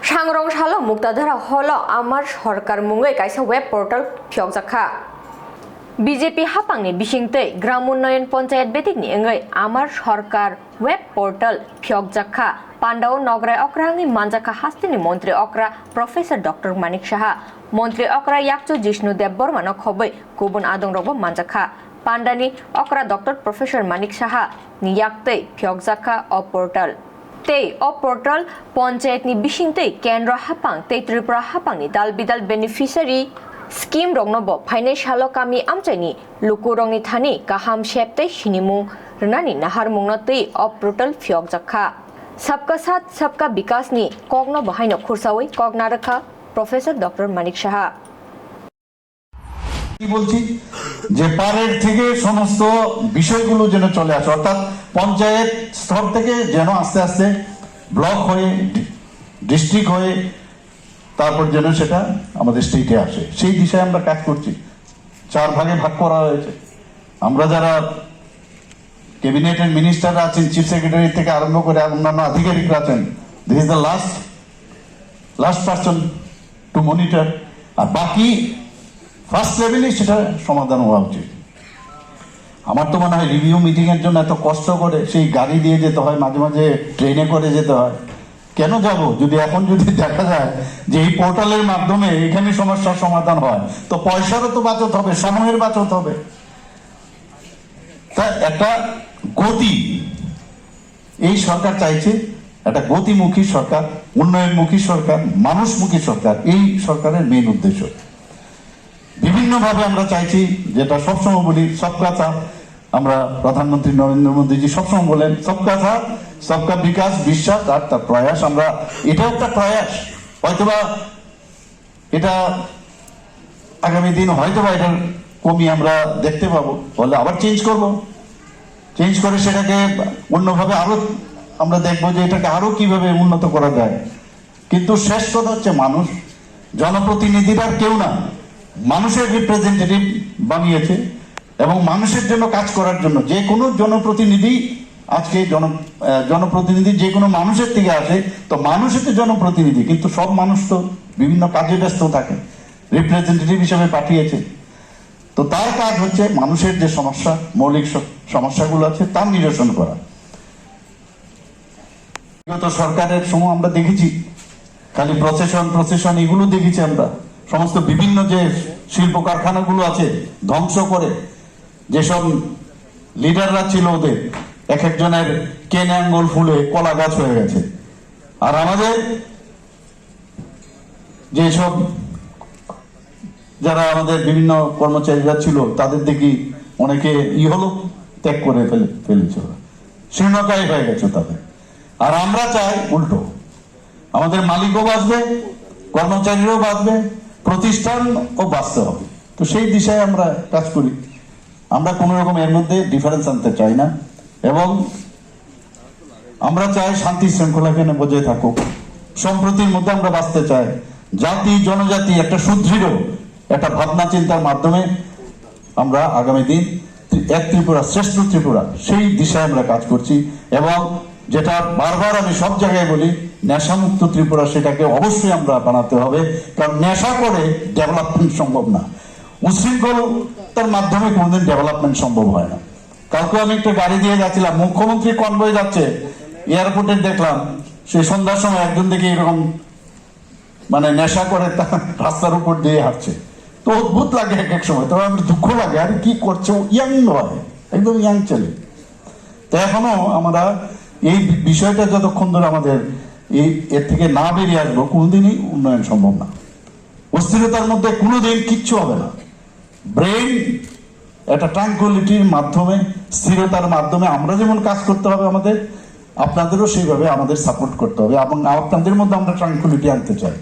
सांग्रं सालो मुक्ताधारा हलो आमार सरकार मुंगै कायसा वेब पोर्टल phiyokgwi बीजेपी हापांनि बिसिंतै ग्राम उन्नयन पंचायत बेतिकनि एंगै आमार सरकार वेब पोर्टल phiyokgwi पांडाव नगराय अक्रांनि मानजाखा हास्तिनि मंत्री अक्रा प्रोफेसर डॉक्टर मानिक साहा मंत्री अक्रा याक्चु जिष्णु देव बर्मानो खबै गुबुन आदंरबो मानजाखा पांडानि अक्रा डॉक्टर प्रोफेसर मानिक साहा नि याक्तै phiyokgwi अ पोर्टल तै अ पोर्टल पंचायतनि बिसिंतै केंद्र हापां तै त्रिपुरा हापांनि दाल बिदाल बेनिफिशियारि स्कीम रंगनबो फाइनेंशियल कामी आमचाइनि लुकु रंनि थानि गाहाम शेपतै सिनिमु रनानि नाहार मुंगनतै अ पोर्टल phiyokgwi सबका साथ सबका विकास नि कग्न बहायनो खुरसावै कग्ना रखा प्रोफेसर डॉक्टर मानिक साहा বলছি যে পারের থেকে সমস্ত বিষয়গুলো যেন চলে আসে অর্থাৎ পঞ্চায়েত স্তর থেকে যেন আস্তে আস্তে ব্লক হয়ে ডিস্ট্রিক্ট হয়ে তারপর যেন সেটা আমাদের স্টেটে আসে সেই দিশায় আমরা কাজ করছি 4 ভাগে ভাগ করা হয়েছে আমরা যারা ক্যাবিনেটের মিনিস্টার আছেন চিফ সেক্রেটারি থেকে আরম্ভ করে অন্যান্য আধিকারিকরা আছেন this is the last person to monitor আর বাকি ফার্স্ট লেভেলে সেটা সমাধান হওয়া উচিত আমার তো মনে হয় রিভিউ মিটিং এর জন্য এত কষ্ট করে সেই গাড়ি দিয়ে যেতে হয় মাঝে মাঝে ট্রেনে করে যেতে হয় কেন যাব যদি এখন যদি দেখা যায় যে এই পোর্টালের মাধ্যমে এখানে সমস্যার সমাধান হয় তো পয়সারও তো বাঁচত হবে সময়ের বাঁচত হবে তা একটা গতি এই সরকার চাইছে একটা গতিমুখী সরকার উন্নয়নমুখী সরকার মানুষমুখী সরকার এই সরকারের মেইন উদ্দেশ্য বিভিন্নভাবে আমরা চাইছি যেটা সবসময় বলি সবকা সাথ আমরা প্রধানমন্ত্রী নরেন্দ্র মোদীজি সবসময় বলেন সবকা সাথ সবকা বিকাশ বিশ্বাস আর তার প্রয়াস আমরা এটা একটা প্রয়াস হয়তোবা এটা আগামী দিন হয়তোবা এটার কমি আমরা দেখতে পাবো বলে আবার চেঞ্জ করে সেটাকে অন্যভাবে আরো আমরা দেখবো যে এটাকে আরো কিভাবে উন্নত করা যায় কিন্তু শেষ কথা হচ্ছে মানুষ জনপ্রতিনিধিরা কেউ না মানুষের রিপ্রেজেন্টেটিভ বানিয়েছে এবং মানুষের জন্য কাজ করার জন্য যে কোনো জনপ্রতিনিধি আজকে জনপ্রতিনিধি যে কোনো মানুষের থেকে আসে তো মানুষের তো জনপ্রতিনিধি কিন্তু সব মানুষ তো বিভিন্ন কাজে ব্যস্ত থাকে রিপ্রেজেন্টেটিভ হিসেবে পাঠিয়েছে তো তার কাজ হচ্ছে মানুষের যে সমস্যা মৌলিক সমস্যাগুলো আছে তার নিরসন করা বিগত সরকারের সময় আমরা দেখেছি খালি প্রসেশন এগুলো দেখেছি আমরা সমস্ত বিভিন্ন যে শিল্প কারখানাগুলো আছে ধ্বংস করে যেসব লিডাররা ছিল ওদের এক একজনের কেন আঙ্গুল ফুলে কলা গাছ হয়ে গেছে আর আমাদের যেসব যারা আমাদের বিভিন্ন কর্মচারীরা ছিল তাদের দেখি অনেকে ইহলোক ত্যাগ করে ফেলেছে শূন্যকায় হয়ে গেছে তাদের আর আমরা চাই উল্টো আমাদের মালিকও বাঁচবে কর্মচারীরাও বাঁচবে প্রতিষ্ঠানও বাঁচতে হবে তো সেই দিশায় আমরা কাজ করি আমরা কোন রকম এর মধ্যে ডিফারেন্স আনতে চাই না এবং আমরা চাই শান্তি শৃঙ্খলাকে বজায় থাকুক সম্প্রীতির মধ্যে আমরা বাঁচতে চাই জাতি জনজাতি একটা সুদৃঢ় একটা ভাবনা চিন্তার মাধ্যমে আমরা আগামী দিন এক ত্রিপুরা শ্রেষ্ঠ ত্রিপুরা সেই দিশায় আমরা কাজ করছি এবং যেটা বারবার আমি সব জায়গায় বলি নেশামুক্ত ত্রিপুরা সেটাকে অবশ্যই আমরা বানাতে হবে কারণ নেশা করে ডেভেলপমেন্ট সম্ভব না উশৃঙ্খলতার মাধ্যমে কোনোদিন ডেভেলপমেন্ট সম্ভব হয় না কালকে আমি একটা গাড়ি দিয়ে যাচ্ছিলাম মুখ্যমন্ত্রী কনভয় যাচ্ছে এয়ারপোর্টে দেখলাম সেই সন্ধ্যার সময় একজন দেখি এরকম মানে নেশা করে রাস্তার উপর দিয়ে হাঁটছে তো অদ্ভুত লাগে এক এক সময় তবে আমার দুঃখ লাগে আরে কি করছে ইয়াং নয় একদম ইয়াং ছেলে তো এখনো আমরা এই বিষয়টা যতক্ষণ ধরে আমাদের এর থেকে না বেরিয়ে আসবো কোনোদিনই উন্নয়ন সম্ভব না অস্থিরতার মধ্যে কোনোদিন কিচ্ছু হবে না ব্রেন একটা ট্রাঙ্কুইলিটির মাধ্যমে স্থিরতার মাধ্যমে আমরা যেমন কাজ করতে হবে আমাদের আপনাদেরও সেইভাবে আমাদের সাপোর্ট করতে হবে এবং আপনাদের মধ্যে আমরা ট্রাঙ্কুইলিটি আনতে চাই